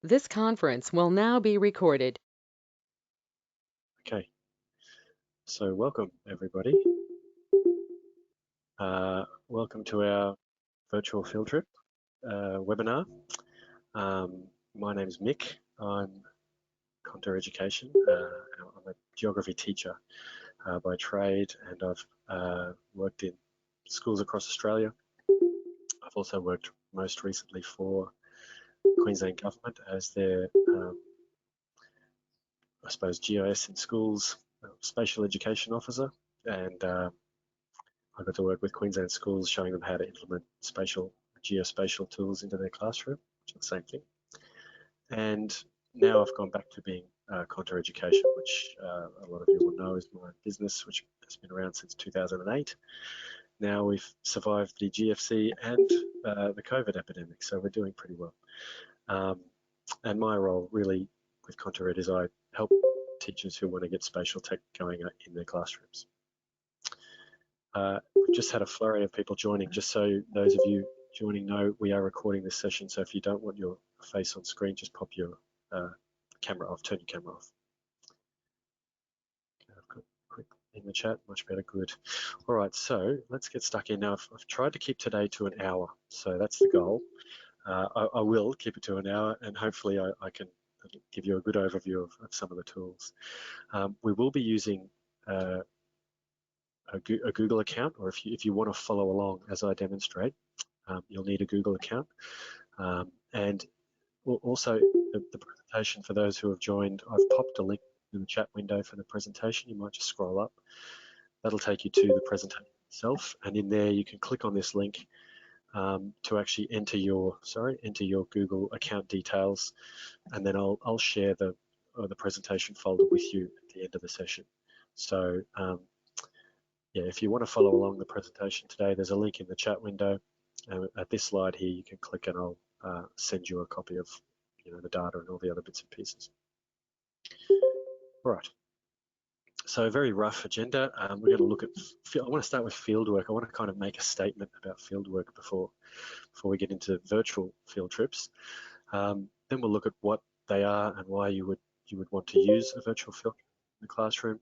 This conference will now be recorded. Okay, so welcome everybody. Welcome to our virtual field trip webinar. My name is Mick. I'm Contour Education. I'm a geography teacher by trade, and I've worked in schools across Australia. I've also worked most recently for Queensland Government as their, I suppose, GIS in schools spatial education officer, and I got to work with Queensland schools, showing them how to implement spatial geospatial tools into their classroom, which is the same thing. And now I've gone back to being Contour Education, which a lot of you will know is my business, which has been around since 2008. Now we've survived the GFC and the COVID epidemic, so we're doing pretty well. And my role really with Contour Ed is I help teachers who want to get spatial tech going in their classrooms. We've just had a flurry of people joining. Just so those of you joining know, we are recording this session, so if you don't want your face on screen, just pop your camera off, turn your camera off. Okay, I've got quick in the chat, much better, good. All right, so let's get stuck in. Now, I've tried to keep today to an hour, so that's the goal. I will keep it to an hour, and hopefully I can give you a good overview of some of the tools. We will be using a Google account, or if you want to follow along as I demonstrate, you'll need a Google account. And also the presentation, for those who have joined, I've popped a link in the chat window for the presentation. You might just scroll up. That'll take you to the presentation itself, and in there you can click on this link to actually enter your Google account details, and then I'll share the presentation folder with you at the end of the session. So yeah, if you want to follow along the presentation today, there's a link in the chat window. At this slide here, you can click and I'll send you a copy of the data and all the other bits and pieces. All right. So a very rough agenda. We're going to look at, I want to start with fieldwork. I want to kind of make a statement about fieldwork before we get into virtual field trips. Then we'll look at what they are and why you would want to use a virtual field in the classroom.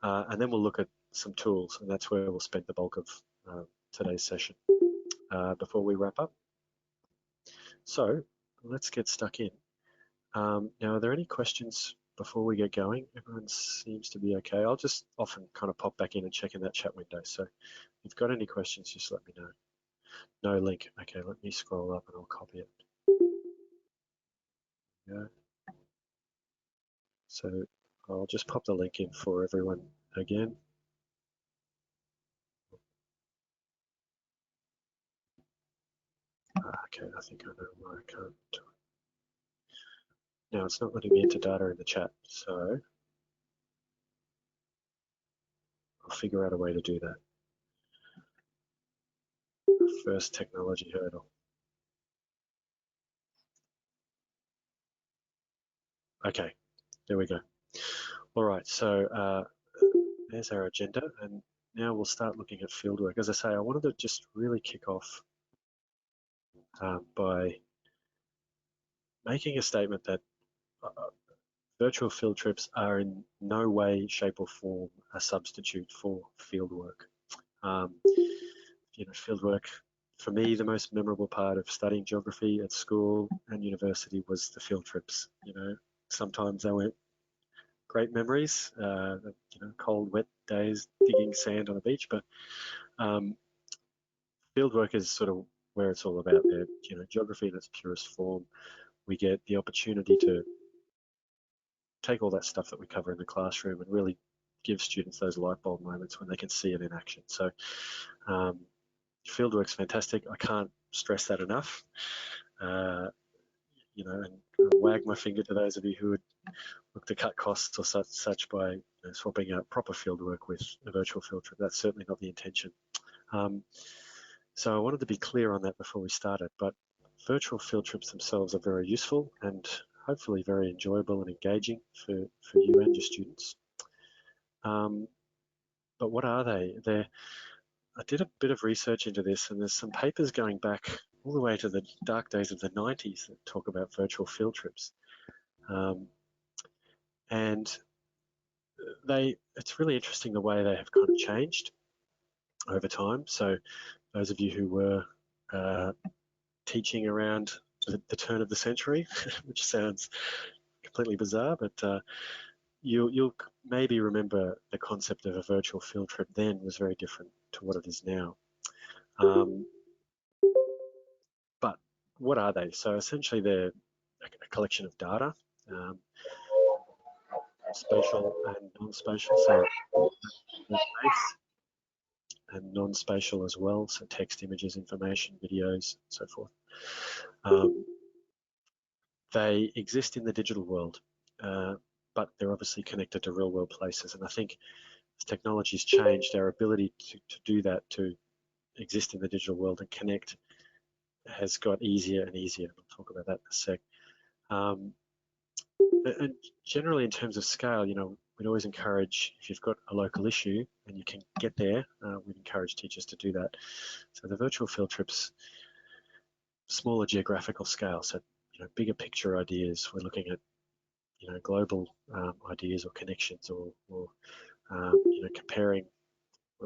And then we'll look at some tools, and that's where we'll spend the bulk of today's session before we wrap up. So let's get stuck in. Now, are there any questions before we get going? Everyone seems to be okay. I'll just often kind of pop back in and check in that chat window. So if you've got any questions, just let me know. No link. Okay, let me scroll up and I'll copy it. Yeah. So I'll just pop the link in for everyone again. Okay, I think I know why I can't. Now it's not letting me enter data in the chat, so I'll figure out a way to do that. First technology hurdle. Okay, there we go. All right, so there's our agenda, and now we'll start looking at fieldwork. As I say, I wanted to just really kick off by making a statement that virtual field trips are in no way, shape or form a substitute for fieldwork. Fieldwork, for me, the most memorable part of studying geography at school and university was the field trips. Sometimes they weren't great memories, cold, wet days digging sand on a beach, but fieldwork is sort of where it's all about there. Geography in its purest form. We get the opportunity to take all that stuff that we cover in the classroom and really give students those light bulb moments when they can see it in action. So fieldwork's fantastic. I can't stress that enough. And wag my finger to those of you who would look to cut costs or such by swapping out proper fieldwork with a virtual field trip. That's certainly not the intention. So I wanted to be clear on that before we started, but virtual field trips themselves are very useful and hopefully very enjoyable and engaging for you and your students. But what are they? I did a bit of research into this, and there's some papers going back all the way to the dark days of the 90s that talk about virtual field trips. And it's really interesting the way they have kind of changed over time. So those of you who were teaching around the turn of the century, which sounds completely bizarre, but you'll maybe remember the concept of a virtual field trip then was very different to what it is now. But what are they? So essentially they're a collection of data, spatial and non-spatial, so space and non-spatial as well, so text, images, information, videos, so forth. They exist in the digital world, but they're obviously connected to real-world places. And I think as technology's changed, our ability to do that, to exist in the digital world and connect, has got easier and easier. I'll talk about that in a sec. And generally, in terms of scale, we'd always encourage, if you've got a local issue and you can get there, we'd encourage teachers to do that. So the virtual field trips, smaller geographical scale, so bigger picture ideas. We're looking at global ideas or connections, or comparing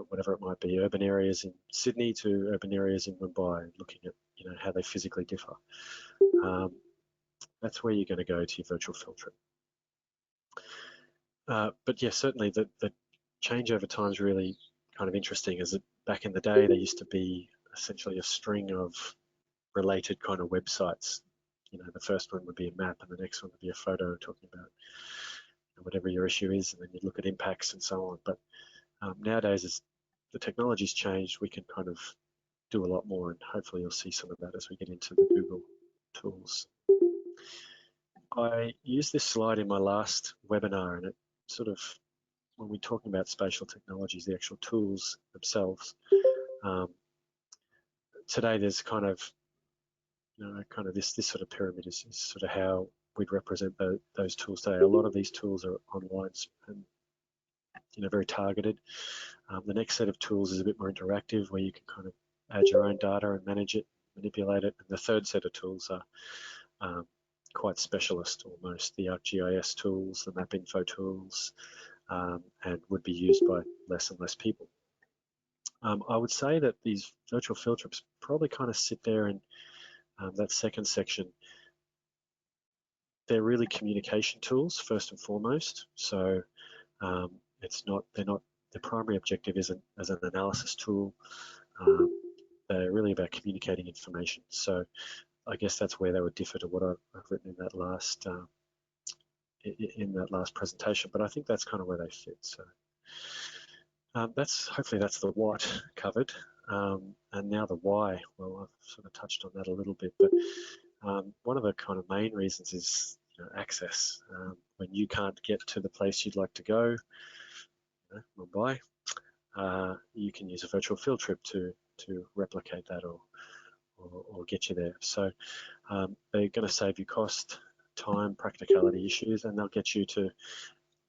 whatever it might be, urban areas in Sydney to urban areas in Mumbai, looking at how they physically differ. That's where you're going to go to your virtual field trip. But yeah, certainly the change over time is really kind of interesting. As back in the day, there used to be essentially a string of related kind of websites. The first one would be a map, and the next one would be a photo talking about whatever your issue is, and then you'd look at impacts and so on. But nowadays, as the technology's changed, we can kind of do a lot more, and hopefully you'll see some of that as we get into the Google tools. I used this slide in my last webinar, and it sort of, when we're talking about spatial technologies, the actual tools themselves, today there's kind of this sort of pyramid is sort of how we'd represent those tools today. A lot of these tools are online and very targeted. The next set of tools is a bit more interactive, where you can kind of add your own data and manage it, manipulate it. And the third set of tools are quite specialist almost, the ArcGIS tools, the map info tools, and would be used by less and less people. I would say that these virtual field trips probably kind of sit there in that second section. They're really communication tools first and foremost. So their primary objective isn't as an analysis tool. They're really about communicating information. So I guess that's where they would differ to what I've written in that last presentation. But I think that's kind of where they fit. So hopefully that's the what covered, and now the why. Well, I've sort of touched on that a little bit, but one of the kind of main reasons is access. When you can't get to the place you'd like to go, Mumbai, you can use a virtual field trip to replicate that or get you there. So they're going to save you cost, time, practicality issues, and they'll get you to,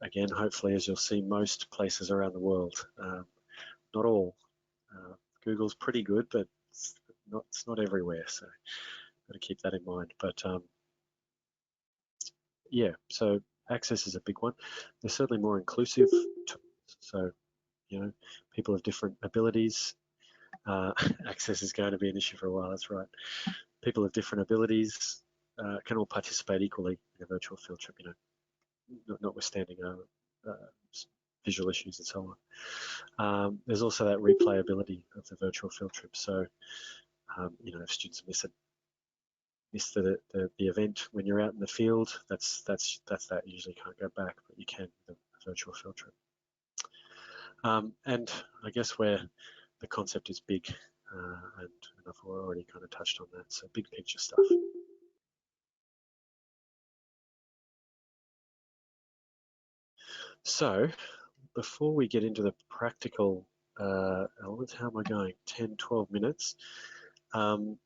again, hopefully, as you'll see, most places around the world. Not all. Google's pretty good, but it's not everywhere, so got to keep that in mind. But yeah, so access is a big one. They're certainly more inclusive tools, so people of different abilities. Access is going to be an issue for a while, that's right. People of different abilities can all participate equally in a virtual field trip, notwithstanding visual issues and so on. There's also that replayability of the virtual field trip. So, if students miss the event when you're out in the field, that's that. You usually can't go back, but you can with a virtual field trip. And I guess where the concept is big, and I've already kind of touched on that. So big picture stuff. So before we get into the practical elements, how am I going? 10, 12 minutes. I'm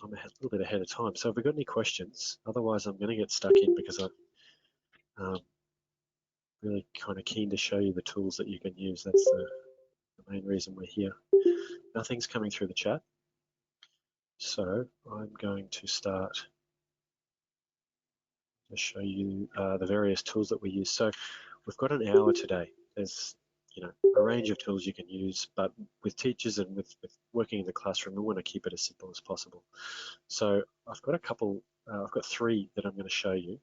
a little bit ahead of time. So have we got any questions? Otherwise, I'm going to get stuck in because I'm really kind of keen to show you the tools that you can use. That's the main reason we're here. Nothing's coming through the chat. So I'm going to start to show you the various tools that we use. So we've got an hour today. There's a range of tools you can use, but with teachers and with working in the classroom, we want to keep it as simple as possible. So I've got I've got three that I'm going to show you.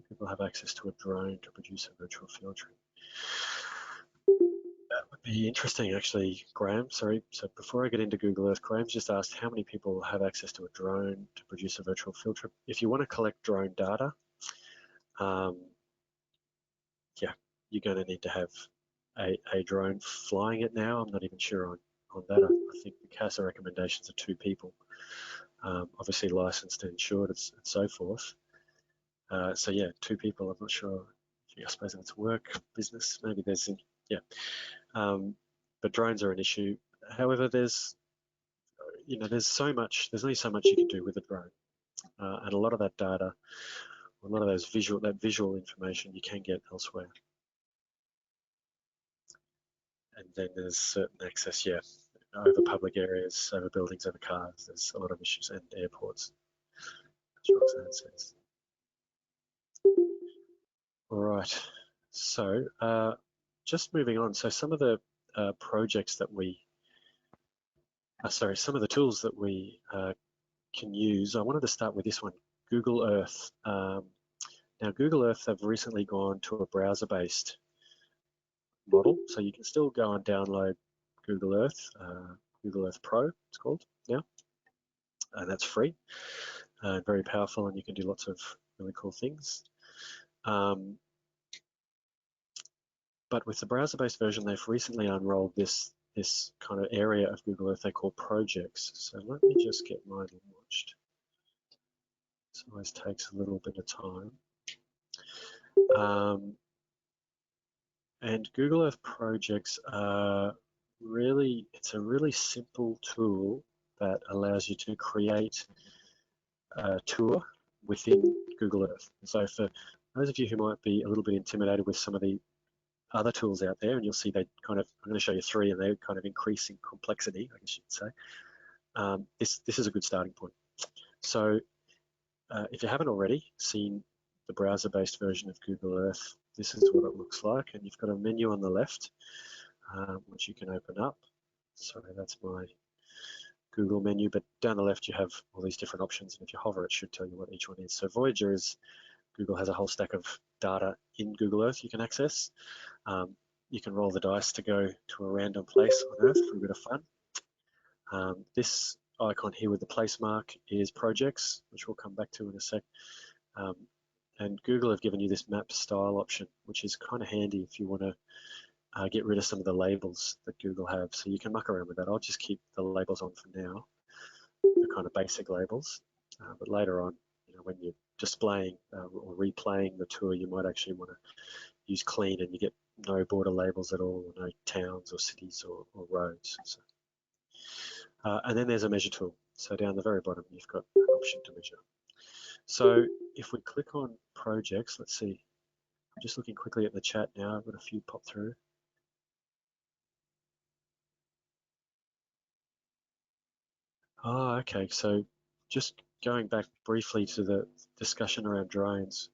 People have access to a drone to produce a virtual field trip. That would be interesting, actually, Graham. Sorry. So before I get into Google Earth, Graham's just asked how many people have access to a drone to produce a virtual field trip. If you want to collect drone data, yeah, you're going to need to have a drone flying it now. I'm not even sure on that. I think the CASA recommendations are 2 people, obviously licensed and insured and so forth. So yeah, 2 people. I'm not sure. I suppose if it's work, business, maybe there's, yeah. But drones are an issue. However, there's so much. There's only so much you can do with a drone, and a lot of that data, a lot of those visual information, you can get elsewhere. And then there's certain access, yeah, over public areas, over buildings, over cars. There's a lot of issues, and airports, as Roxanne says. All right, so just moving on. So some of the projects that we, some of the tools that we can use. I wanted to start with this one, Google Earth. Now, Google Earth have recently gone to a browser-based model, so you can still go and download Google Earth, Google Earth Pro, it's called now, and that's free. Very powerful, and you can do lots of really cool things. But with the browser-based version, they've recently unrolled this kind of area of Google Earth they call projects. So let me just get mine launched. This always takes a little bit of time. And Google Earth projects are it's a really simple tool that allows you to create a tour within Google Earth. So for those of you who might be a little bit intimidated with some of the other tools out there, and you'll see they I'm going to show you 3, and they're kind of increasing complexity, I guess you could say. This is a good starting point. So if you haven't already seen the browser-based version of Google Earth, this is what it looks like, and you've got a menu on the left, which you can open up. Sorry, that's my Google menu, but down the left you have all these different options, and if you hover it should tell you what each one is. So Voyager is, Google has a whole stack of data in Google Earth you can access. You can roll the dice to go to a random place on Earth for a bit of fun. This icon here with the place mark is projects, which we'll come back to in a sec. And Google have given you this map style option, which is kind of handy if you want to get rid of some of the labels that Google have. So you can muck around with that. I'll just keep the labels on for now, the kind of basic labels. But later on, when you're displaying or replaying the tour, you might actually want to use clean, and you get no border labels at all, or no towns or cities or roads. So, and then there's a measure tool. So down the very bottom, you've got an option to measure. So if we click on projects, let's see. I'm just looking quickly at the chat now. I've got a few pop through. Oh, okay. So just going back briefly to the discussion around drones,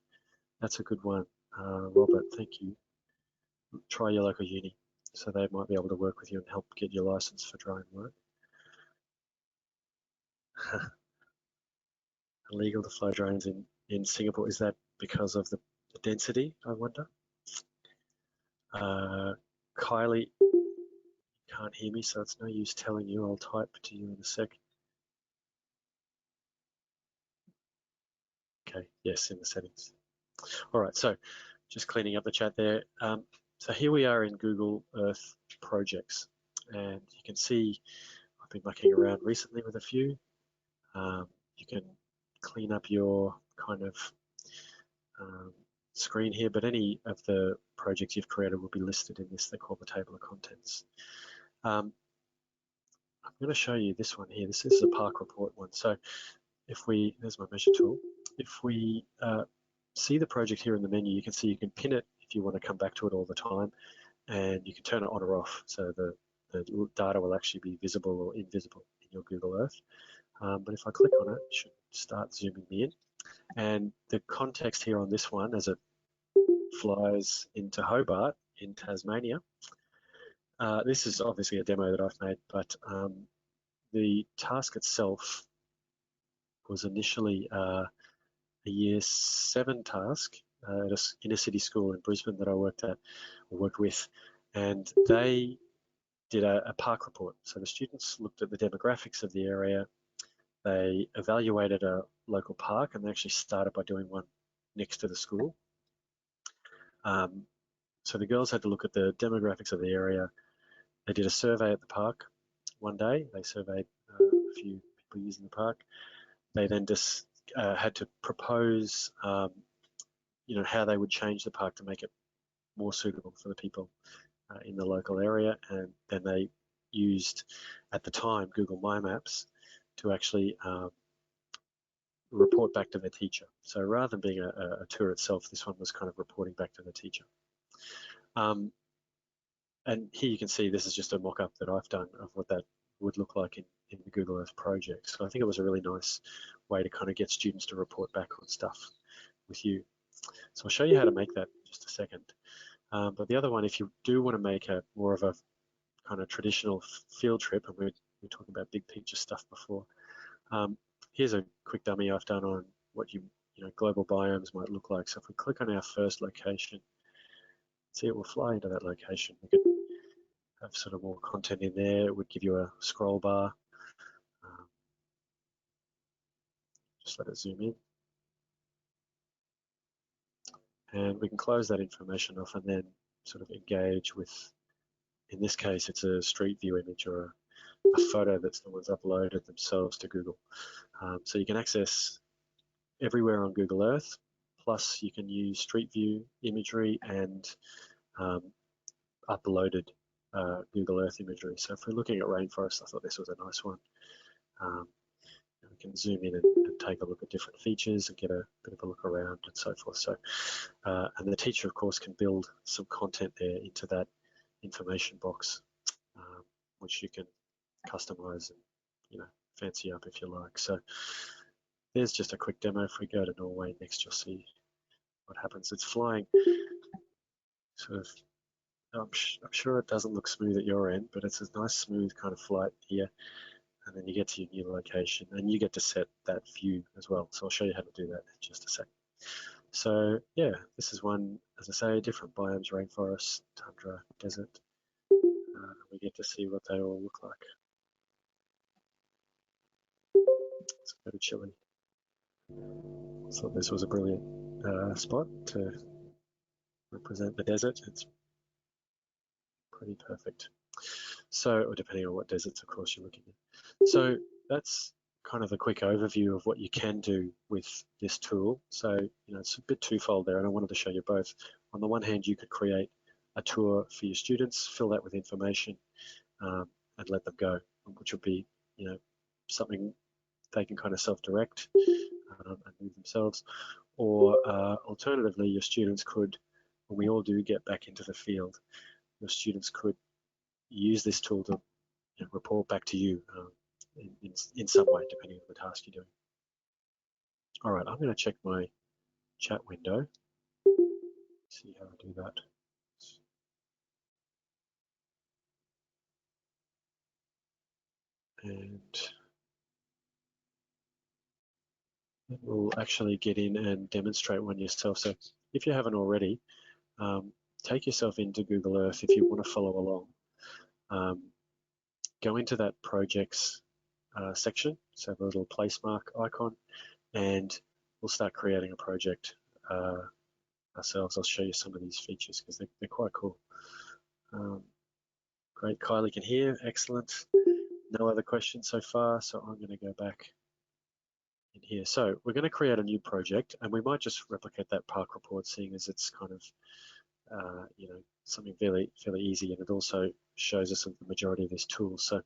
that's a good one. Robert, thank you. Try your local uni. So they might be able to work with you and help get your license for drone work. Illegal to fly drones in Singapore. Is that because of the density, I wonder? Kylie, can't hear me, so it's no use telling you. I'll type to you in a sec. Okay, yes, in the settings. All right, so just cleaning up the chat there. So here we are in Google Earth projects, and you can see I've been mucking around recently with a few. You can clean up your kind of screen here, but any of the projects you've created will be listed in this, they call the table of contents. I'm going to show you this one here. This is the park report one. So if there's my measure tool. If we see the project here in the menu, you can see you can pin it if you want to come back to it all the time, and you can turn it on or off. So the the data will actually be visible or invisible in your Google Earth. But if I click on it, it should start zooming me in. And the context here on this one, as it flies into Hobart in Tasmania, this is obviously a demo that I've made, but the task itself was initially a Year 7 task at an inner city school in Brisbane that I worked with, and they did a park report. So the students looked at the demographics of the area, they evaluated a local park, and they actually started by doing one next to the school. So the girls had to look at the demographics of the area. They did a survey at the park one day. They surveyed a few people using the park. They then just had to propose, how they would change the park to make it more suitable for the people in the local area. And then they used, at the time, Google My Maps to actually report back to the teacher. So rather than being a tour itself, this one was kind of reporting back to the teacher. And here you can see this is just a mock-up that I've done of what that would look like in the Google Earth project. So I think it was a really nice way to kind of get students to report back on stuff with you. So I'll show you how to make that in just a second. But the other one, if you do want to make a more of a kind of traditional field trip, and we're talking about big picture stuff before, here's a quick dummy I've done on what global biomes might look like. So if we click on our first location, see, it will fly into that location. We could have sort of more content in there. It would give you a scroll bar. Just let it zoom in. And we can close that information off and then sort of engage with, in this case, it's a street view image or a photo that someone's uploaded themselves to Google. So you can access everywhere on Google Earth, plus you can use street view imagery and uploaded Google Earth imagery. So if we're looking at rainforest, I thought this was a nice one. We can zoom in and take a look at different features and get a bit of a look around and so forth. So, and the teacher, of course, can build some content there into that information box, which you can customize and fancy up if you like. So there's just a quick demo. If we go to Norway next, you'll see what happens. It's flying sort of, I'm sure it doesn't look smooth at your end, but it's a nice smooth kind of flight here. And then you get to your new location and you get to set that view as well. So I'll show you how to do that in just a sec. So yeah, this is one, as I say, different biomes: rainforest, tundra, desert. We get to see what they all look like. Let's go to Chile. So this was a brilliant spot to represent the desert. It's pretty perfect. So, or depending on what deserts, of course, you're looking at. So that's kind of a quick overview of what you can do with this tool. So, it's a bit twofold there, and I wanted to show you both. On the one hand, you could create a tour for your students, fill that with information, and let them go, which would be, something they can kind of self-direct and move themselves. Or alternatively, your students could, when we all do get back into the field, your students could use this tool to report back to you in some way, depending on the task you're doing. All right, I'm going to check my chat window, see how I do that. And we'll actually get in and demonstrate one yourself. So if you haven't already, take yourself into Google Earth if you want to follow along. Go into that projects section, so the little place mark icon, and we'll start creating a project ourselves. I'll show you some of these features because they're quite cool. Great, Kylie can hear, excellent. No other questions so far, so I'm going to go back in here. So we're going to create a new project, and we might just replicate that park report, seeing as it's kind of something fairly easy, and it also shows us the majority of this tool. So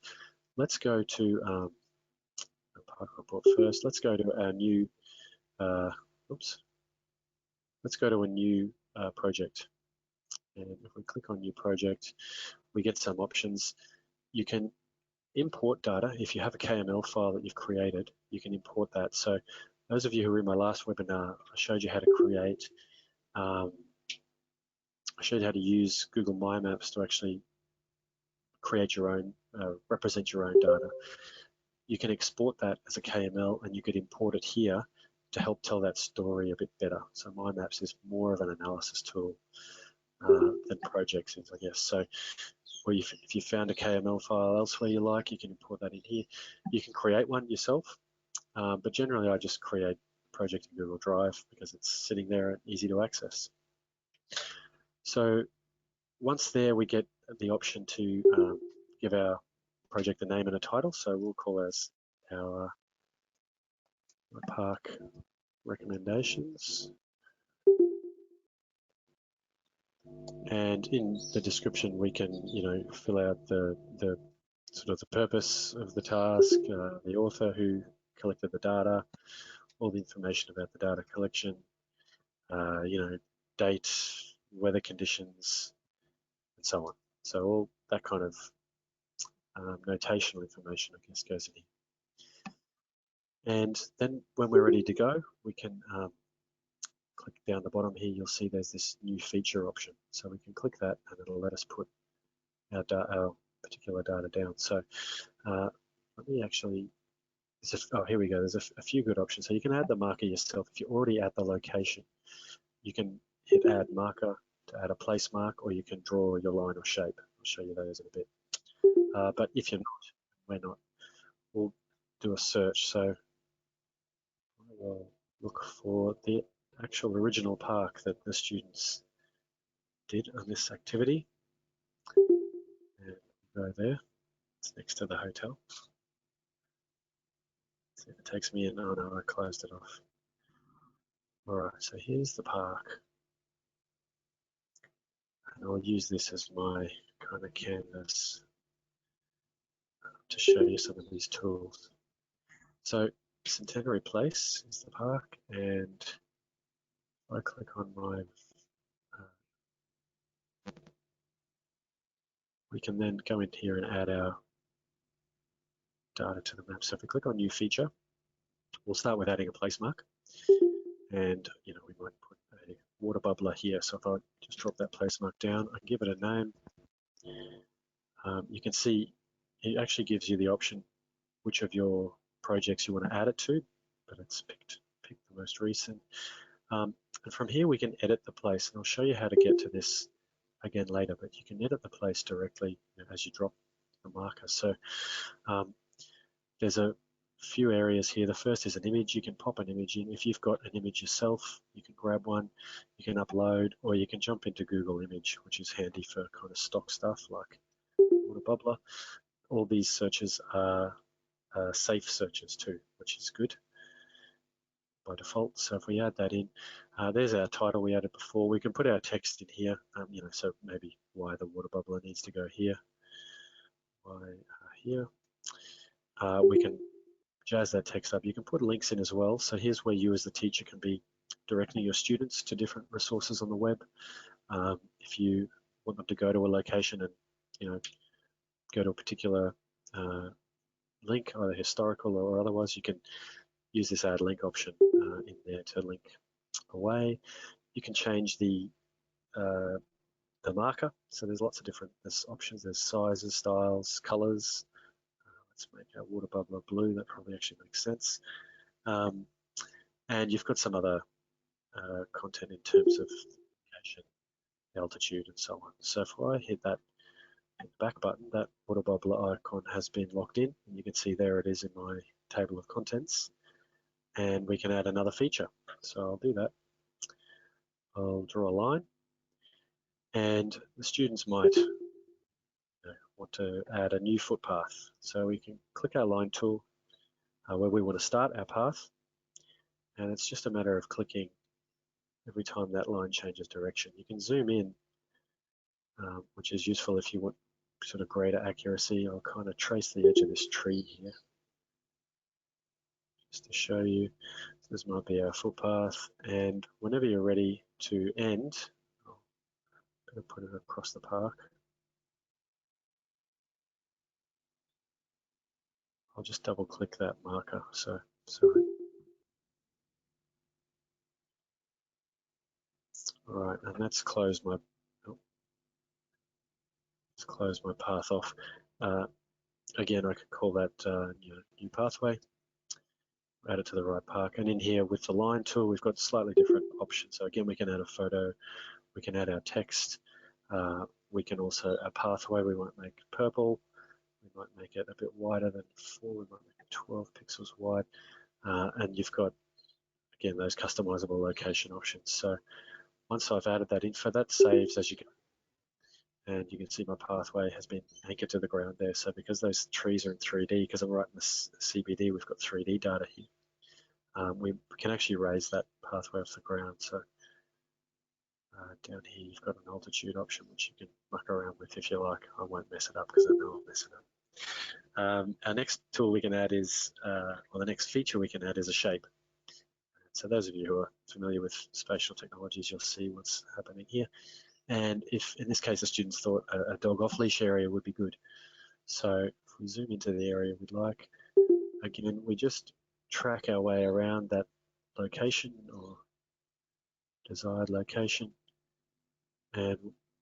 let's go to the park report first. Let's go to our new, let's go to a new project. And if we click on new project, we get some options. you can import data. If you have a KML file that you've created, you can import that. So those of you who were in my last webinar, I showed you how to create, I showed you how to use Google My Maps to actually create your own, represent your own data. You can export that as a KML and you could import it here to help tell that story a bit better. So My Maps is more of an analysis tool than projects is, I guess. So or if you found a KML file elsewhere you like, you can import that in here. You can create one yourself, but generally I just create a project in Google Drive because it's sitting there and easy to access. So once there, we get the option to give our project a name and a title. So we'll call as our park recommendations. And in the description, we can, fill out the sort of the purpose of the task, the author who collected the data, all the information about the data collection, date, weather conditions, and so on. So all that kind of notational information, I guess, goes in here. And then when we're ready to go, we can click down the bottom here. You'll see there's this new feature option. So we can click that and it'll let us put our particular data down. So let me actually, here we go. There's a few good options. So you can add the marker yourself. If you're already at the location, you can hit add marker to add a place mark, or you can draw your line or shape. I'll show you those in a bit. But if you're not, we're not, we'll do a search. So I will look for the actual original park that the students did on this activity. And go there. It's next to the hotel. See if it takes me in. Oh no, I closed it off. All right, so here's the park. And I'll use this as my kind of canvas to show you some of these tools. So Centenary Place is the park, and if I click on my, we can then go in here and add our data to the map. So if we click on New Feature, we'll start with adding a place mark, and we might put a water bubbler here. So if I just drop that place mark down, I can give it a name. You can see it actually gives you the option which of your projects you want to add it to, but it's picked the most recent. And from here we can edit the place, and I'll show you how to get to this again later, but you can edit the place directly as you drop the marker. So there's a few areas here. The first is an image. You can pop an image in. If you've got an image yourself, you can grab one, you can upload, or you can jump into Google Image, which is handy for kind of stock stuff like water bubbler. All these searches are safe searches too, which is good by default. So if we add that in, there's our title we added before. We can put our text in here, so maybe why the water bubbler needs to go here, why here. We can jazz that text up. You can put links in as well. So here's where you as the teacher can be directing your students to different resources on the web. If you want them to go to a location and go to a particular link, either historical or otherwise, you can use this add link option in there to link away. You can change the marker. So there's lots of different options. There's sizes, styles, colors. Let's make our water bubbler blue. That probably actually makes sense. And you've got some other content in terms of location, altitude, and so on. So if I hit that back button, that water bubbler icon has been locked in, and you can see there it is in my table of contents. And we can add another feature. So I'll do that. I'll draw a line, and the students might want to add a new footpath. So we can click our line tool where we want to start our path, and it's just a matter of clicking every time that line changes direction. You can zoom in, which is useful if you want sort of greater accuracy. I'll kind of trace the edge of this tree here just to show you. So this might be our footpath, and whenever you're ready to end, I'll put it across the park. I'll just double click that marker. So sorry. All right, and that's closed my. Let's close my path off. Again, I could call that new pathway. Add it to the right park, and in here with the line tool, we've got slightly different options. So again, we can add a photo, we can add our text, we can also a pathway. We might make it purple. We might make it a bit wider than 4. We might make it 12 pixels wide, and you've got again those customizable location options. So once I've added that info, that saves as you go. And you can see my pathway has been anchored to the ground there. So because those trees are in 3D, because I'm right in the CBD, we've got 3D data here. We can actually raise that pathway off the ground. So down here, you've got an altitude option, which you can muck around with if you like. I won't mess it up because I know I'll mess it up. Our next tool we can add is, or the next feature we can add is a shape. So those of you who are familiar with spatial technologies, you'll see what's happening here. And if, in this case, the students thought a dog off-leash area would be good. So if we zoom into the area we'd like, again, we just track our way around that location or desired location, and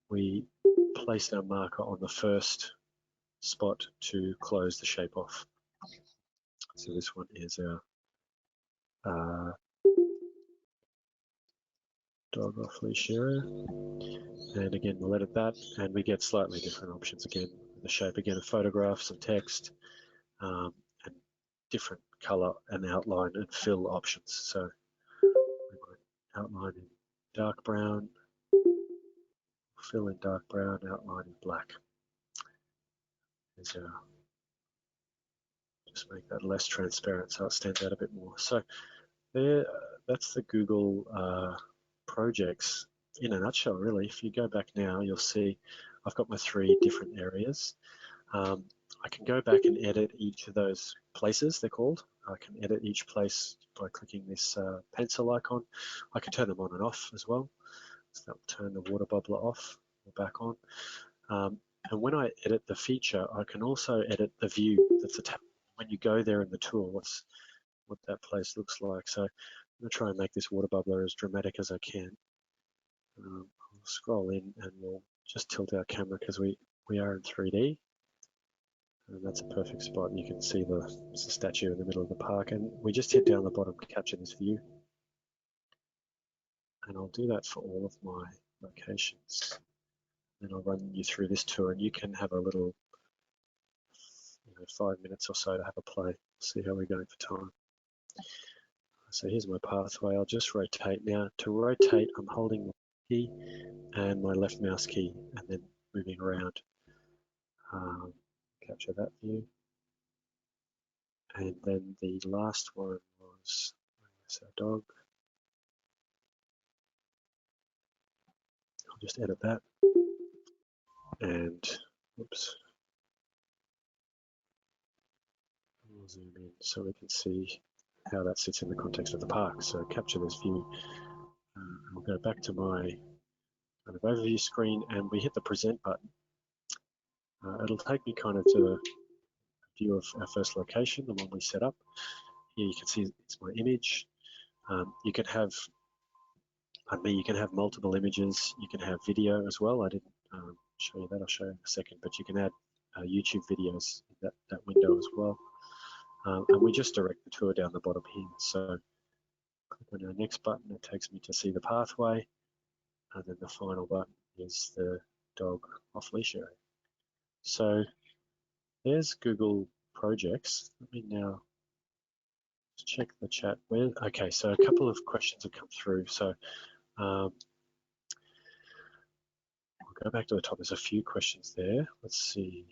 we place our marker on the first spot to close the shape off. So this one is our dog off-leash area. And again, we'll edit that, and we get slightly different options again. The shape, again, a photograph, some text, and different color and outline and fill options. So we might outline in dark brown, fill in dark brown, outline in black. Just make that less transparent so it stands out a bit more. So there, that's the Google projects in a nutshell, really. If you go back now, you'll see I've got my 3 different areas. I can go back and edit each of those places, they're called. I can edit each place by clicking this pencil icon. I can turn them on and off as well. So that will turn the water bubbler off or back on. And when I edit the feature, I can also edit the view that's attached. When you go there in the tool, what that place looks like. So I'm going to try and make this water bubbler as dramatic as I can. I'll scroll in and we'll just tilt our camera because we are in 3D. And that's a perfect spot. You can see the statue in the middle of the park, and we just hit down the bottom to capture this view. And I'll do that for all of my locations. Then I'll run you through this tour, and you can have a little, 5 minutes or so to have a play. See how we're going for time. So here's my pathway. I'll just rotate now. To rotate, I'm holding my key and my left mouse key, and then moving around. Capture that view. And then the last one was, where's our dog? I'll just edit that. And, oops. We'll zoom in so we can see how that sits in the context of the park. So capture this view. I'll go back to my kind of overview screen, and we hit the present button. It'll take me kind of to a view of our first location, the one we set up. Here you can see it's my image. You can have, you can have multiple images. You can have video as well. I didn't show you that. I'll show you in a second. But you can add YouTube videos in that window as well. And we just direct the tour down the bottom here. So click on our next button. It takes me to see the pathway. And then the final button is the dog off-leash area. So there's Google Projects. Let me now check the chat. Okay, so a couple of questions have come through. So I'll go back to the top. There's a few questions there. Let's see.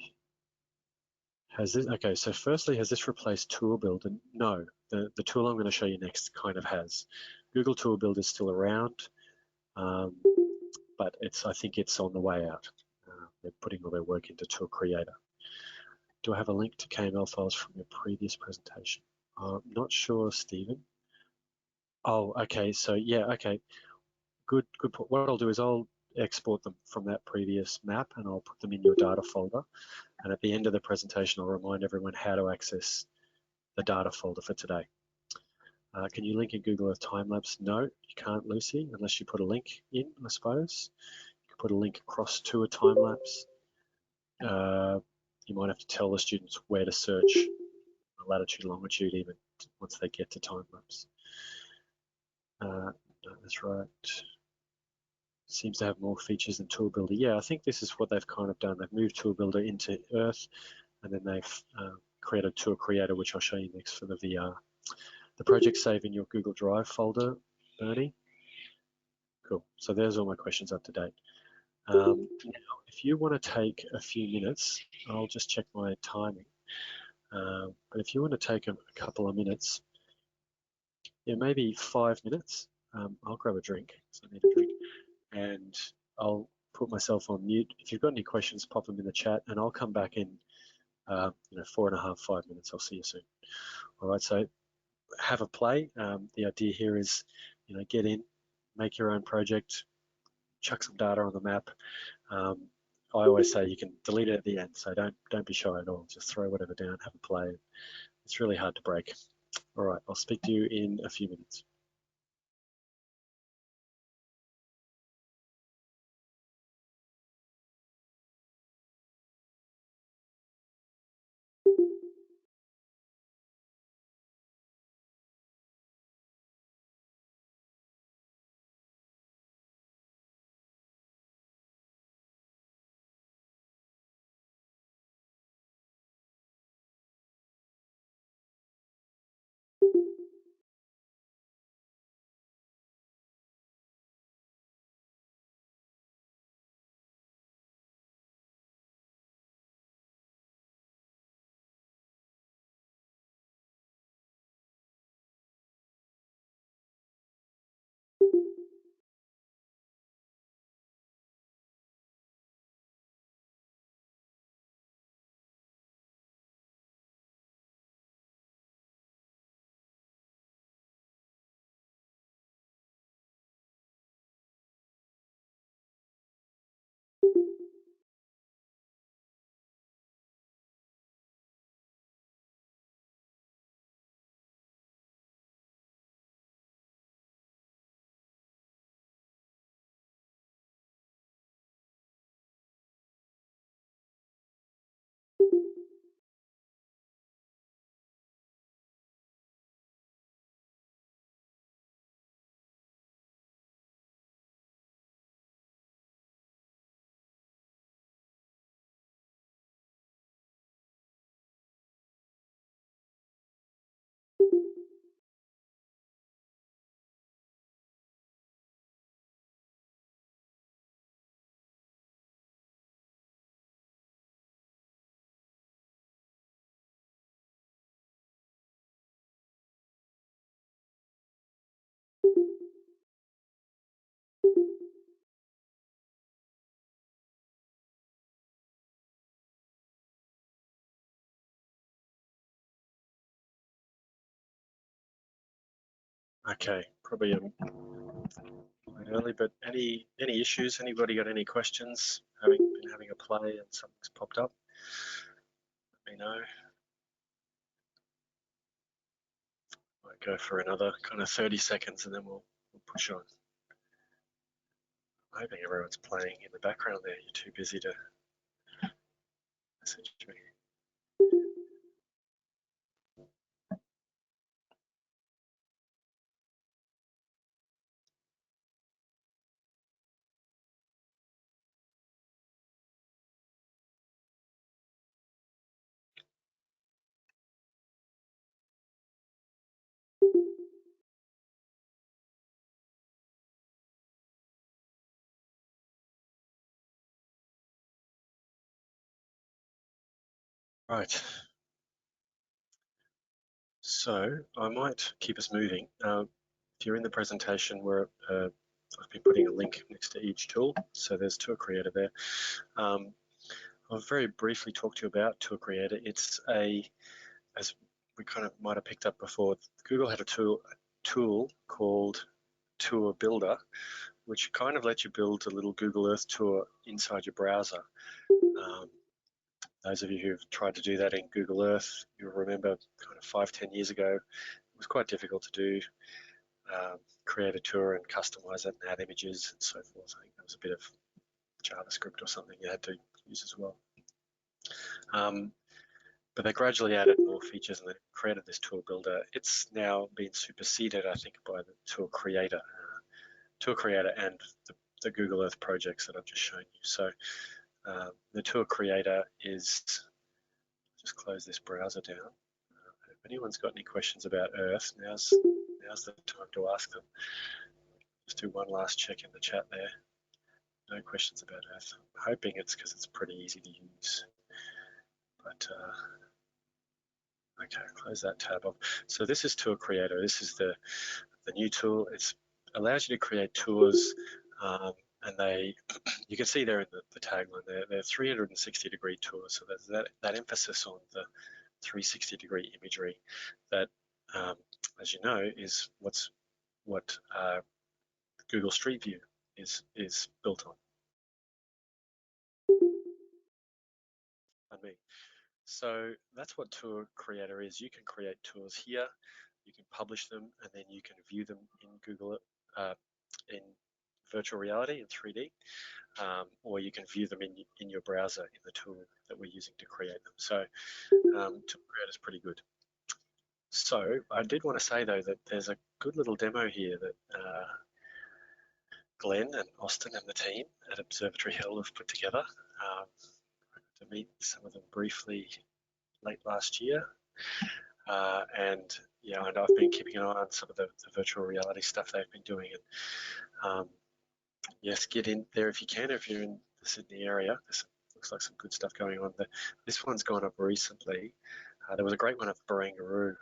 Has this, okay, so firstly, has this replaced Tool Build? And no, the tool I'm going to show you next kind of has. Google Tool Build is still around, but I think it's on the way out. They're putting all their work into Tool Creator. Do I have a link to KML files from your previous presentation? I'm not sure, Stephen. Oh, okay, so yeah, okay. Good. What I'll do is I'll export them from that previous map and I'll put them in your data folder. And at the end of the presentation, I'll remind everyone how to access the data folder for today. Can you link in Google Earth time-lapse? No, you can't, Lucy, unless you put a link in, I suppose. You can put a link across to a time-lapse. You might have to tell the students where to search latitude, longitude, even once they get to time-lapse. No, that's right. Seems to have more features than Tool Builder. Yeah, I think this is what they've kind of done. They've moved Tool Builder into Earth, and then they've created Tour Creator, which I'll show you next for the VR. The project save in your Google Drive folder, Bernie. Cool. So there's all my questions up to date. Now, if you want to take a few minutes, I'll just check my timing. But if you want to take a couple of minutes, yeah, maybe 5 minutes, I'll grab a drink, so I need a drink, and I'll put myself on mute. If you've got any questions, pop them in the chat, and I'll come back in 4.5, 5 minutes. I'll see you soon. All right, so have a play. The idea here is, get in, make your own project, chuck some data on the map. I always say you can delete it at the end, so don't be shy at all. Just throw whatever down, have a play. It's really hard to break. All right, I'll speak to you in a few minutes. Okay, probably a bit early, but any issues? Anybody got any questions? Been having a play and something's popped up? Let me know. Might go for another kind of 30 seconds and then we'll push on. I'm hoping everyone's playing in the background there. You're too busy to message me. Right. So I might keep us moving. If you're in the presentation, I've been putting a link next to each tool. So there's Tour Creator there. I'll very briefly talk to you about Tour Creator. It's as we kind of might have picked up before, Google had a tool called Tour Builder, which kind of lets you build a little Google Earth tour inside your browser. Those of you who've tried to do that in Google Earth, you'll remember kind of 5-10 years ago, it was quite difficult to do. Create a tour and customize it and add images and so forth. I think there was a bit of JavaScript or something you had to use as well. But they gradually added more features and they created this tour builder. It's now been superseded, I think, by the tour creator and the Google Earth projects that I've just shown you. So the tour creator is, just close this browser down. If anyone's got any questions about Earth, now's the time to ask them. Just do one last check in the chat there. No questions about Earth. I'm hoping it's because it's pretty easy to use. But okay, close that tab off. So this is Tour Creator. This is the new tool. It allows you to create tours, and you can see there in the tagline, they're 360-degree tours. So there's that emphasis on the 360-degree imagery that, as you know, is what Google Street View is built on. So that's what Tour Creator is. You can create tours here, you can publish them, and then you can view them in Google in virtual reality in 3D, or you can view them in your browser in the tool that we're using to create them. So Tour Creator is pretty good. So I did want to say though that there's a good little demo here that Glenn and Austin and the team at Observatory Hill have put together. To meet some of them briefly late last year, and I've been keeping an eye on some of the virtual reality stuff they've been doing. And yes, get in there if you can, if you're in the Sydney area. This looks like some good stuff going on. This one's gone up recently. There was a great one at Barangaroo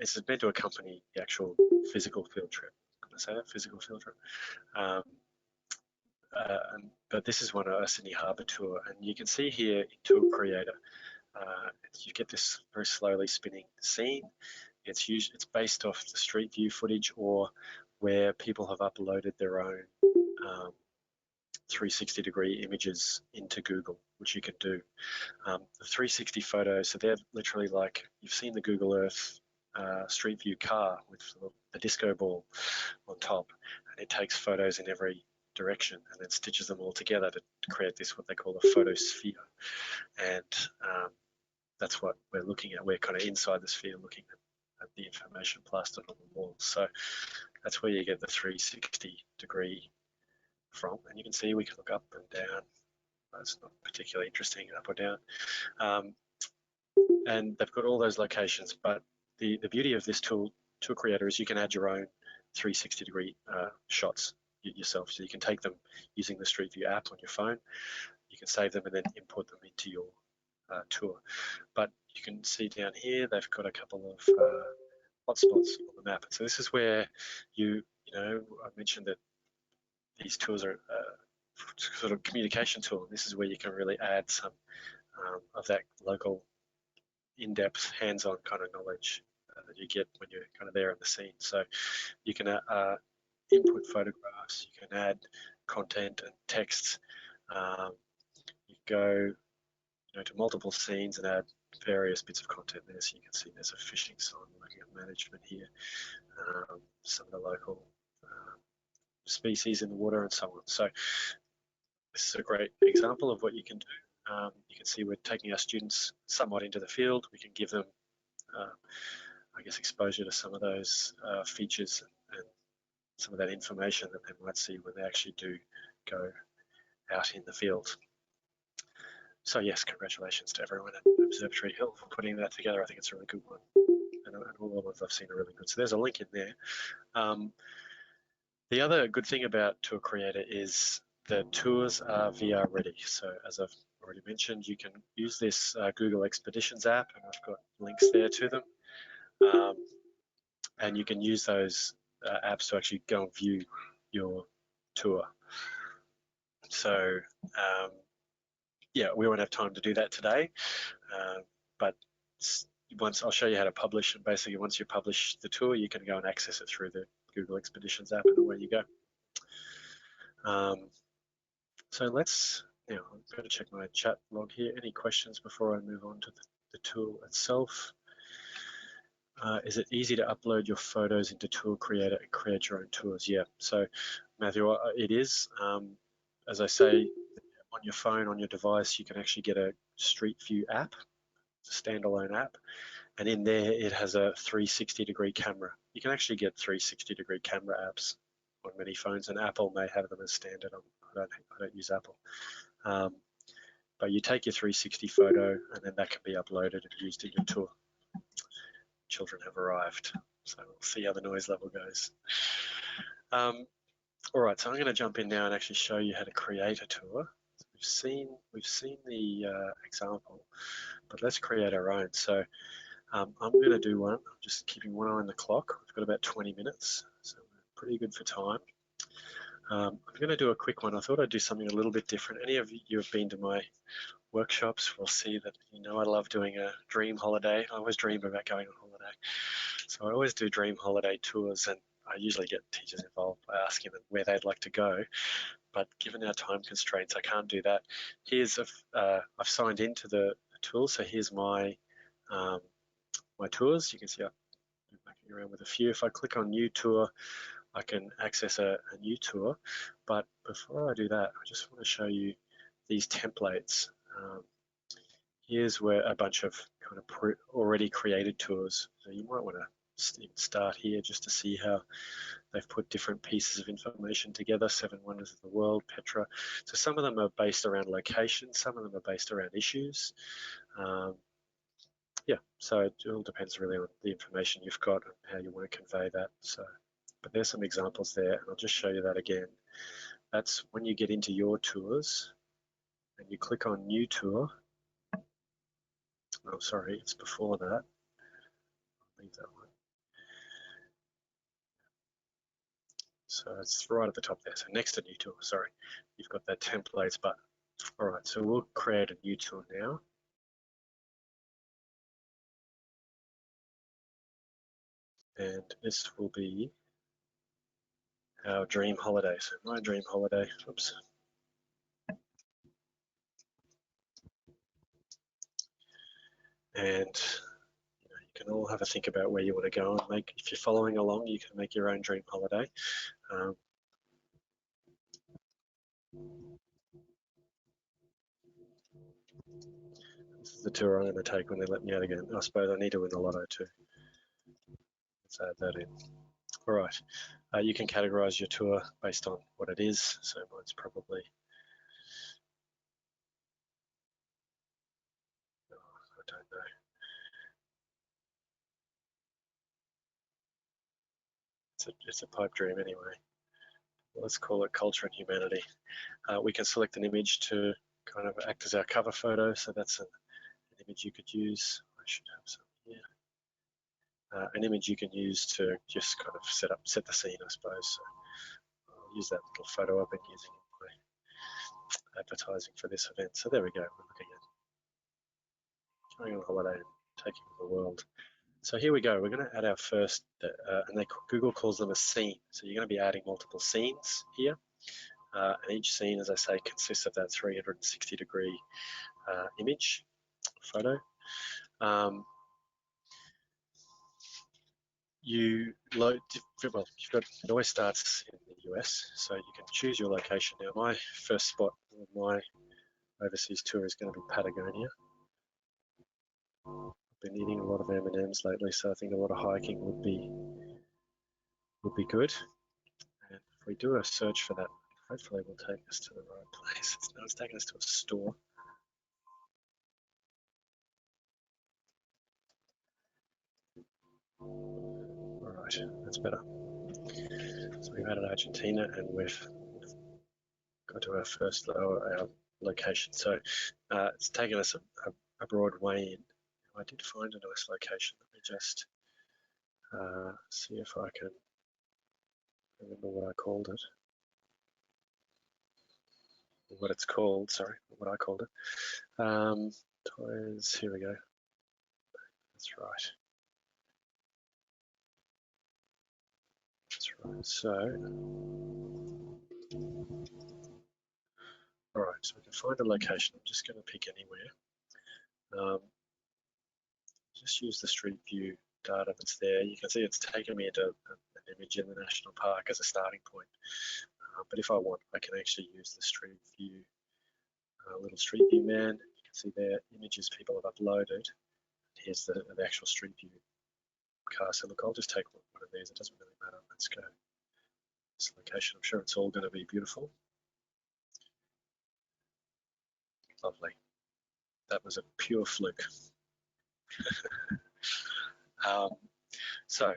it's meant to accompany the actual physical field trip. Can I say that? Physical field trip. But this is one, a Sydney Harbour tour, and you can see here in Tour Creator, you get this very slowly spinning scene. It's based off the Street View footage or where people have uploaded their own 360-degree images into Google, which you can do. The 360 photos, so they're literally like, you've seen the Google Earth Street View car with the disco ball on top, and it takes photos in every direction and then stitches them all together to create this, what they call a photosphere. And that's what we're looking at. We're kind of inside the sphere looking at the information plastered on the wall. So that's where you get the 360-degree from. And you can see we can look up and down. That's not particularly interesting, up or down. And they've got all those locations. But the beauty of this tool creator is you can add your own 360-degree shots yourself. So you can take them using the Street View app on your phone. You can save them and then import them into your tour. But you can see down here they've got a couple of hotspots on the map. So this is where I mentioned that these tours are sort of communication tool. This is where you can really add some of that local, in-depth, hands-on kind of knowledge that you get when you're kind of there in the scene. So you can input photographs, you can add content and text. You go to multiple scenes and add various bits of content there. So you can see there's a fishing sign looking at management here, some of the local species in the water and so on. So this is a great example of what you can do. You can see we're taking our students somewhat into the field. We can give them, I guess, exposure to some of those features and some of that information that they might see when they actually do go out in the field. So yes, congratulations to everyone at Observatory Hill for putting that together. I think it's a really good one. And all the ones I've seen are really good. So there's a link in there. The other good thing about Tour Creator is the tours are VR ready. So as I've already mentioned, you can use this Google Expeditions app, and I've got links there to them. And you can use those apps to actually go and view your tour. So yeah, we won't have time to do that today, but I'll show you how to publish, and basically once you publish the tour, you can go and access it through the Google Expeditions app, and away you go. So let's Now, I'm going to check my chat log here. Any questions before I move on to the tool itself? Is it easy to upload your photos into Tool Creator and create your own tours? Yeah, so Matthew, it is. As I say, on your phone, on your device, you can actually get a Street View app, it's a standalone app, and in there it has a 360-degree camera. You can actually get 360-degree camera apps on many phones, and Apple may have them as standard. I don't use Apple. But you take your 360 photo, and then that can be uploaded and used in your tour. Children have arrived, so we'll see how the noise level goes. All right, so I'm going to jump in now and actually show you how to create a tour. So we've seen the example, but let's create our own. So I'm going to do one. I'm just keeping one eye on the clock. We've got about 20 minutes, so we're pretty good for time. I'm going to do a quick one. I thought I'd do something a little bit different. Any of you have been to my workshops will see that, you know, I love doing a dream holiday. I always dream about going on holiday. So I always do dream holiday tours, and I usually get teachers involved by asking them where they'd like to go. But given our time constraints, I can't do that. Here's I've signed into the tool, so here's my my tours. You can see I'm making around with a few. If I click on New Tour, I can access a new tour. But before I do that, I just want to show you these templates. Here's where a bunch of kind of already created tours. So you might want to start here just to see how they've put different pieces of information together. 7 Wonders of the World, Petra. So some of them are based around location, some of them are based around issues. Yeah, so it all depends really on the information you've got and how you want to convey that. So, but there's some examples there, and I'll just show you that again. That's when you get into your tours and you click on New Tour. Oh, sorry, it's before that. I'll leave that one. So it's right at the top there. So next to New Tour, sorry, you've got that templates button. All right, so we'll create a new tour now. And this will be our dream holiday. So my dream holiday, oops. And you can all have a think about where you want to go and make, if you're following along, you can make your own dream holiday. This is the tour I'm going to take when they let me out again. I suppose I need to win the lotto too. Let's add that in. All right, you can categorize your tour based on what it is. So mine's probably, I don't know. It's a pipe dream anyway. Let's call it Culture and Humanity. We can select an image to kind of act as our cover photo. So that's an image you could use. I should have some here. An image you can use to just kind of set the scene, I suppose. So I'll use that little photo I've been using in my advertising for this event. So there we go. We're looking at going on holiday and taking the world. So here we go. We're going to add our first, and Google calls them a scene. So you're going to be adding multiple scenes here. And each scene, as I say, consists of that 360-degree image, photo. You load, well, it always starts in the US, so you can choose your location. Now, my first spot on my overseas tour is going to be Patagonia. I've been eating a lot of M&Ms lately, so I think a lot of hiking would be good. And if we do a search for that, hopefully it will take us to the right place. It's taking us to a store. All right, that's better. So we've added Argentina, and we've got to our first our location. So it's taken us a broad way in. I did find a nice location. Let me just see if I can remember what I called it. What it's called, sorry, what I called it. Toys, here we go. That's right. That's right. So, all right. So we can find a location. I'm just going to pick anywhere. Just use the Street View data that's there. You can see it's taken me into an image in the National Park as a starting point. But if I want, I can actually use the Street View, little Street View man. You can see there images people have uploaded. Here's the actual Street View car. So look, I'll just take one of these. It doesn't really matter. Let's go this location. I'm sure it's all going to be beautiful. Lovely. That was a pure fluke. So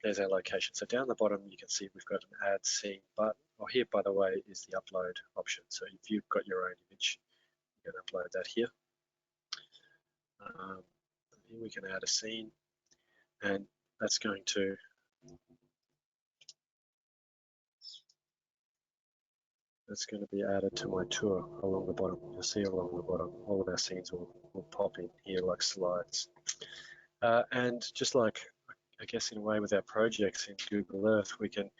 there's our location. So down the bottom, you can see we've got an add scene button. Oh, here, by the way, is the upload option. So if you've got your own image, you can upload that here. Here we can add a scene, and that's going to be added to my tour along the bottom. You'll see along the bottom, all of our scenes will pop in here like slides. And just like, I guess in a way with our projects in Google Earth, we can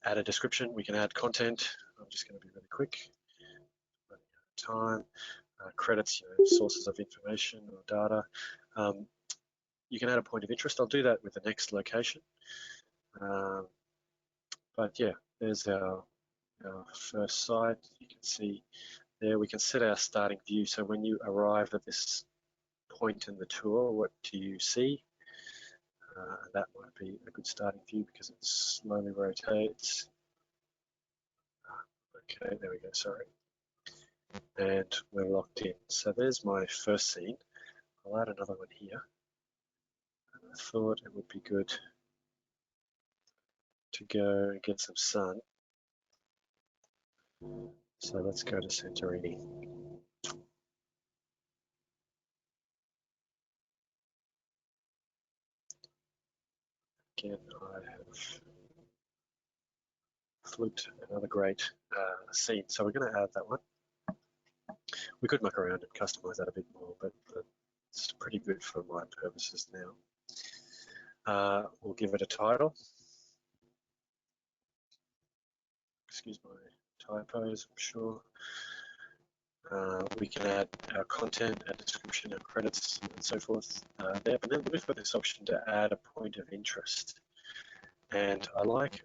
add a description, we can add content. I'm just going to be really quick. Time, credits, sources of information or data. You can add a point of interest. I'll do that with the next location. But yeah, there's our first site. You can see there we can set our starting view. So when you arrive at this point in the tour, what do you see? That might be a good starting view because it slowly rotates. Okay, there we go, sorry. And we're locked in. So there's my first scene. I'll add another one here. And I thought it would be good to go and get some sun. So let's go to Santorini. Again, I have fluked another great scene. So we're going to add that one. We could muck around and customize that a bit more, but it's pretty good for my purposes now. We'll give it a title. Excuse my typos, I'm sure. We can add our content, our description, our credits, and so forth there. But then we've got this option to add a point of interest. And I like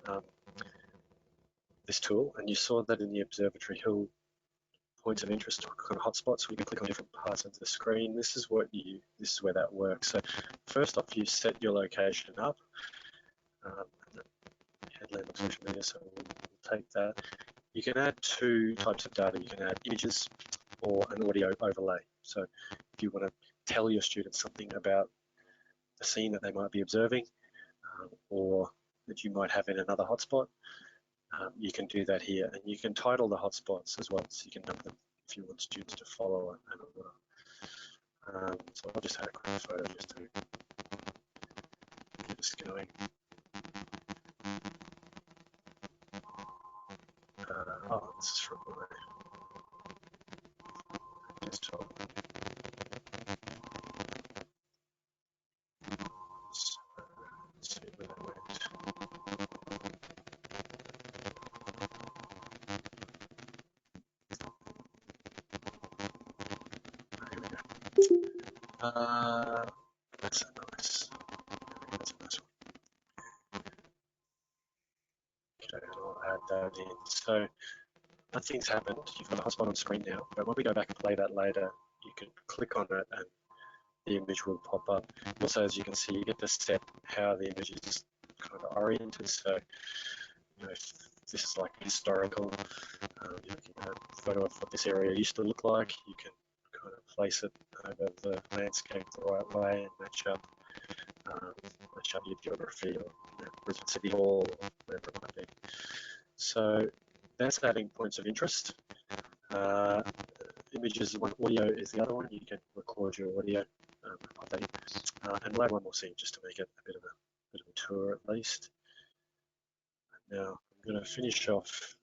this tool, and you saw that in the Observatory Hill points of interest or kind of hotspots. We can click on different parts of the screen. This is where that works. So first off, you set your location up. Headland of social media, so we'll take that. You can add two types of data. You can add images or an audio overlay. So if you want to tell your students something about a scene that they might be observing or that you might have in another hotspot, you can do that here. And you can title the hotspots as well, so you can number them if you want students to follow an order. So I'll just add a quick photo just to get us going. Oh, this is from my desktop. So, let's see where that went. Here we go. That's a nice one. Okay, I'll add that in. So nothing's happened. You've got a hotspot on screen now, but when we go back and play that later, you can click on it and the image will pop up. Also, as you can see, you get to set how the image is kind of oriented. So, if this is like historical, you're looking at a photo of what this area used to look like, you can kind of place it over the landscape the right way and match up your geography or Brisbane City Hall or whatever it might be. So that's adding points of interest. Images, audio is the other one. You can record your audio, pop that in, and we'll add one more scene just to make it a bit of a tour at least. Now I'm going to finish off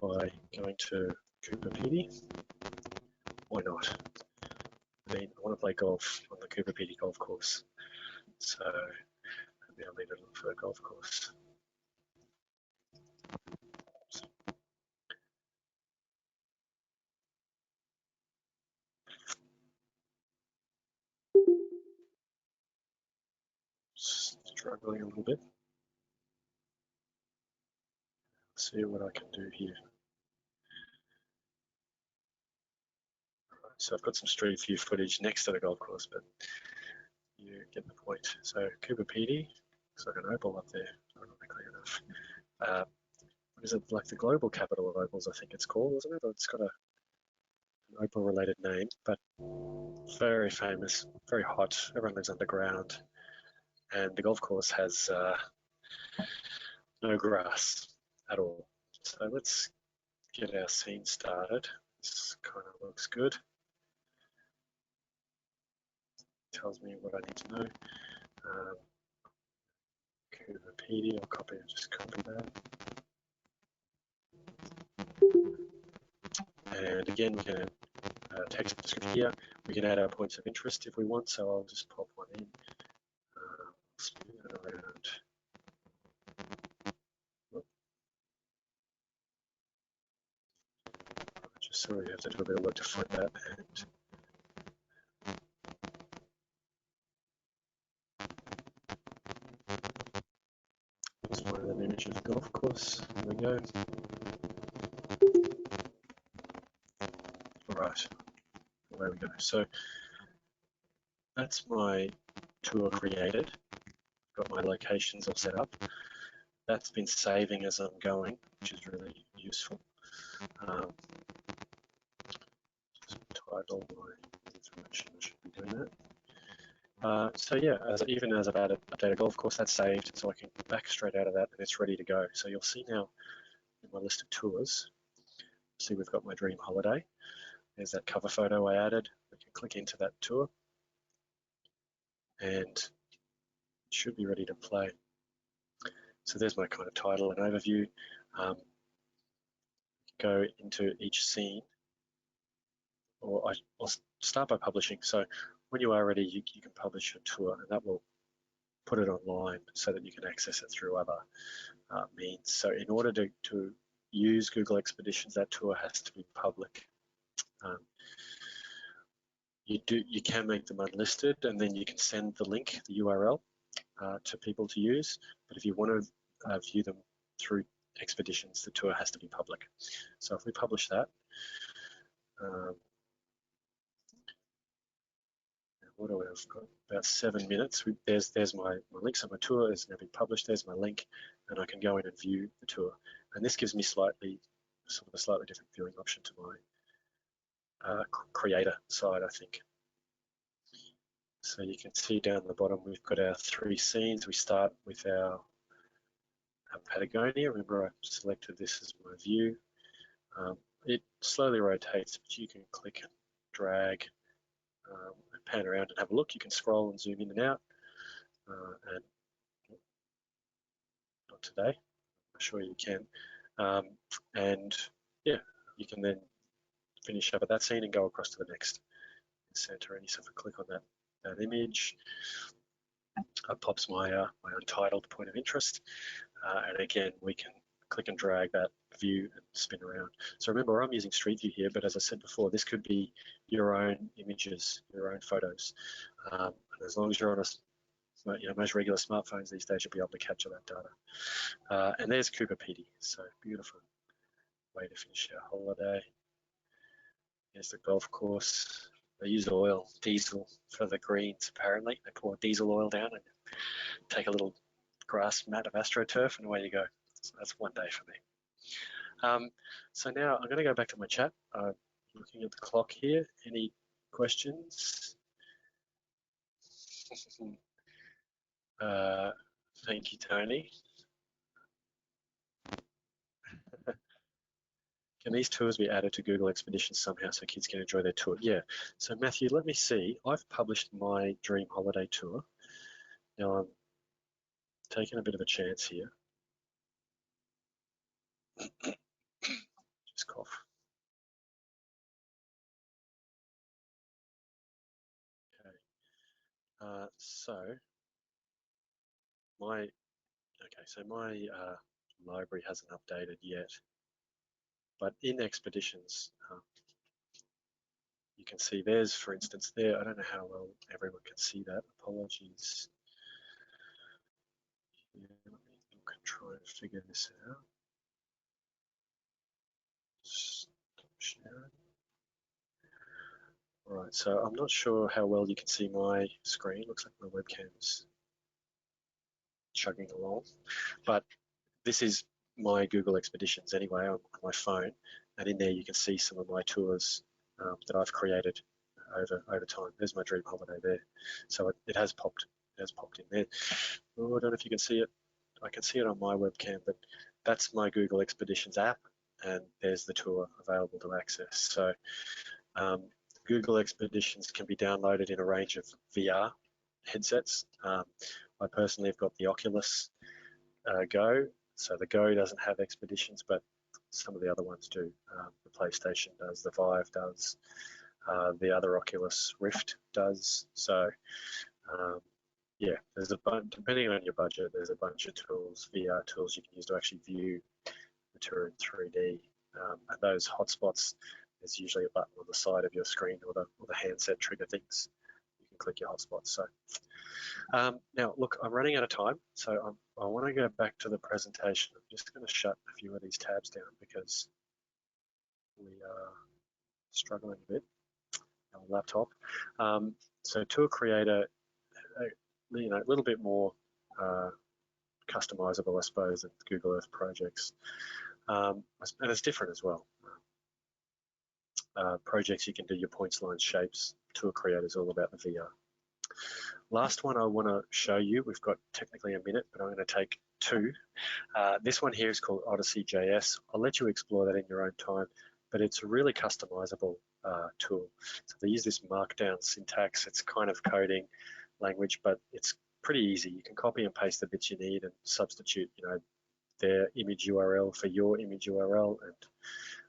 by going to Cooper Pedy. Why not? I mean, I want to play golf on the Cooper Pedy golf course, so maybe I'll need to look for a golf course. little bit. See what I can do here. So I've got some street view footage next to the golf course, but you get the point. So Cooper Pedy, looks like an opal up there, ironically enough. What is it, like the global capital of opals, I think it's called, isn't it? Or it's got an opal-related name, but very famous, very hot. Everyone lives underground, and the golf course has no grass at all. So let's get our scene started. This kind of looks good. Tells me what I need to know. Cooper Pedy, I'll copy and just copy that. And again, we can text description here. We can add our points of interest if we want, so I'll just pop one in. Spin it around. Just so we have to do a bit of work to find that. And let's find an image of the golf course. There we go. All right, away we go. So that's my tour created. Got my locations all set up. That's been saving as I'm going, which is really useful. Just title my information. I should be doing that. So yeah, even as I've updated a golf course, that's saved, so I can go back straight out of that and it's ready to go. So you'll see now in my list of tours, see we've got my dream holiday. There's that cover photo I added. We can click into that tour and it should be ready to play. So there's my kind of title and overview. Go into each scene, or I'll start by publishing. So when you are ready, you can publish your tour, and that will put it online so that you can access it through other means. So in order to use Google Expeditions, that tour has to be public. You can make them unlisted, and then you can send the link, the URL, to people to use. But if you want to view them through Expeditions, the tour has to be public. So if we publish that, what do we have got? About 7 minutes. There's my link. So my tour is now being published. There's my link, and I can go in and view the tour. And this gives me a slightly different viewing option to my creator side, I think. So you can see down the bottom, we've got our 3 scenes. We start with our Patagonia. Remember, I selected this as my view. It slowly rotates, but you can click and drag and pan around and have a look. You can scroll and zoom in and out. And not today, I'm sure you can. And yeah, you can then finish up at that scene and go across to the next in Santorini. So if I click on that image, it pops my untitled point of interest. And again, we can click and drag that view and spin around. So remember, I'm using Street View here, but as I said before, this could be your own images, your own photos. And as long as you're on most regular smartphones these days, you'll be able to capture that data. And there's Cooper Pedy. So beautiful way to finish our holiday. Here's the golf course. They use diesel for the greens apparently. They pour diesel oil down and take a little grass mat of AstroTurf and away you go. So that's one day for me. So now I'm going to go back to my chat. Looking at the clock here. Any questions? Thank you, Tony. Can these tours be added to Google Expeditions somehow so kids can enjoy their tour? Yeah. So Matthew, let me see. I've published my dream holiday tour. Now I'm taking a bit of a chance here. Just cough. Okay. So my library hasn't updated yet, but in Expeditions, you can see there's, for instance, there. I don't know how well everyone can see that. Apologies. to figure this out. Stop sharing. All right, so I'm not sure how well you can see my screen. Looks like my webcam's chugging along, but this is my Google Expeditions anyway on my phone, and in there you can see some of my tours that I've created over time. There's my dream holiday there, so it has popped in there. Oh, I don't know if you can see it. I can see it on my webcam, but that's my Google Expeditions app, and there's the tour available to access. So Google Expeditions can be downloaded in a range of VR headsets. I personally have got the Oculus Go, so the Go doesn't have Expeditions, but some of the other ones do. The PlayStation does, the Vive does, the other Oculus Rift does. So yeah, there's a bunch, depending on your budget, there's a bunch of tools, VR tools you can use to actually view the tour in 3D. And those hotspots, there's usually a button on the side of your screen or the handset trigger things. You can click your hotspots. So now, look, I'm running out of time, so I want to go back to the presentation. I'm just going to shut a few of these tabs down because we are struggling a bit on the laptop. So Tour Creator, you know, a little bit more customizable, I suppose, than Google Earth projects, and it's different as well. Projects you can do your points, lines, shapes. Tour Creator is all about the VR. Last one I want to show you, we've got technically a minute, but I'm going to take two. This one here is called Odyssey.js. I'll let you explore that in your own time, but it's a really customizable tool. So they use this markdown syntax. It's kind of coding language, but it's pretty easy. You can copy and paste the bits you need and substitute, you know, their image URL for your image URL, and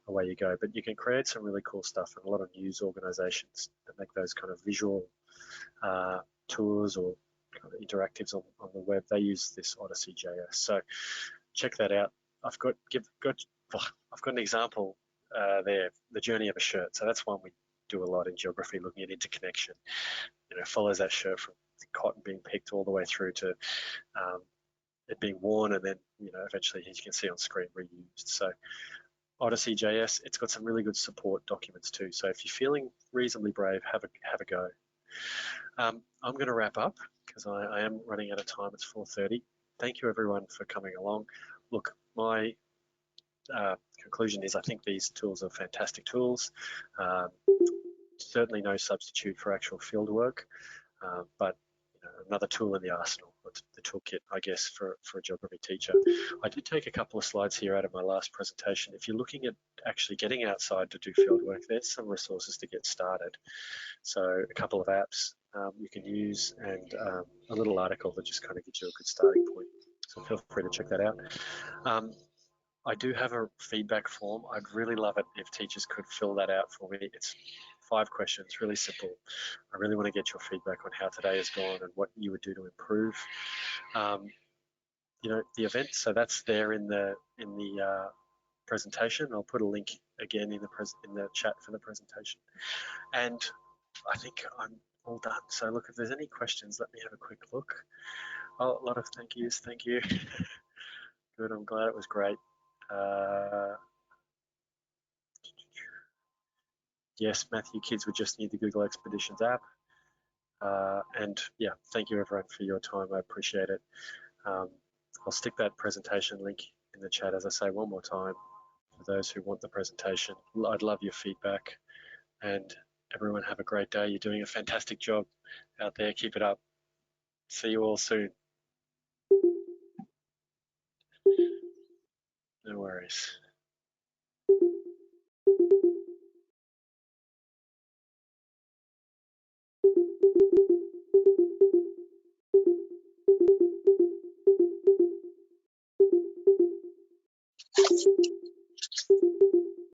away you go. But you can create some really cool stuff, and a lot of news organizations that make those kind of visual tours or kind of interactives on the web, they use this Odyssey.js. So check that out. I've got an example there, the journey of a shirt. So that's one we do a lot in geography, looking at interconnection. You know, follows that shirt from cotton being picked all the way through to it being worn, and then, you know, eventually, as you can see on screen, reused. So Odyssey.js, it's got some really good support documents too. So if you're feeling reasonably brave, have a go. I'm going to wrap up because I am running out of time. It's 4:30. Thank you everyone for coming along. Look, my conclusion is I think these tools are fantastic tools. Certainly no substitute for actual field work, but you know, another tool in the arsenal, the toolkit, I guess, for a geography teacher. I did take a couple of slides here out of my last presentation. If you're looking at actually getting outside to do field work, there's some resources to get started. So a couple of apps you can use, and a little article that just kind of gives you a good starting point. So feel free to check that out. I do have a feedback form. I'd really love it if teachers could fill that out for me. It's 5 questions, really simple. I really want to get your feedback on how today has gone and what you would do to improve. You know, the event, so that's there in the presentation. I'll put a link again in the chat for the presentation. And I think I'm all done. So look, if there's any questions, let me have a quick look. Oh, a lot of thank yous. Thank you. Good. I'm glad it was great. Yes, Matthew, kids would just need the Google Expeditions app. And yeah, thank you everyone for your time. I appreciate it. I'll stick that presentation link in the chat, as I say, one more time for those who want the presentation. I'd love your feedback, and everyone have a great day. You're doing a fantastic job out there. Keep it up. See you all soon. No worries.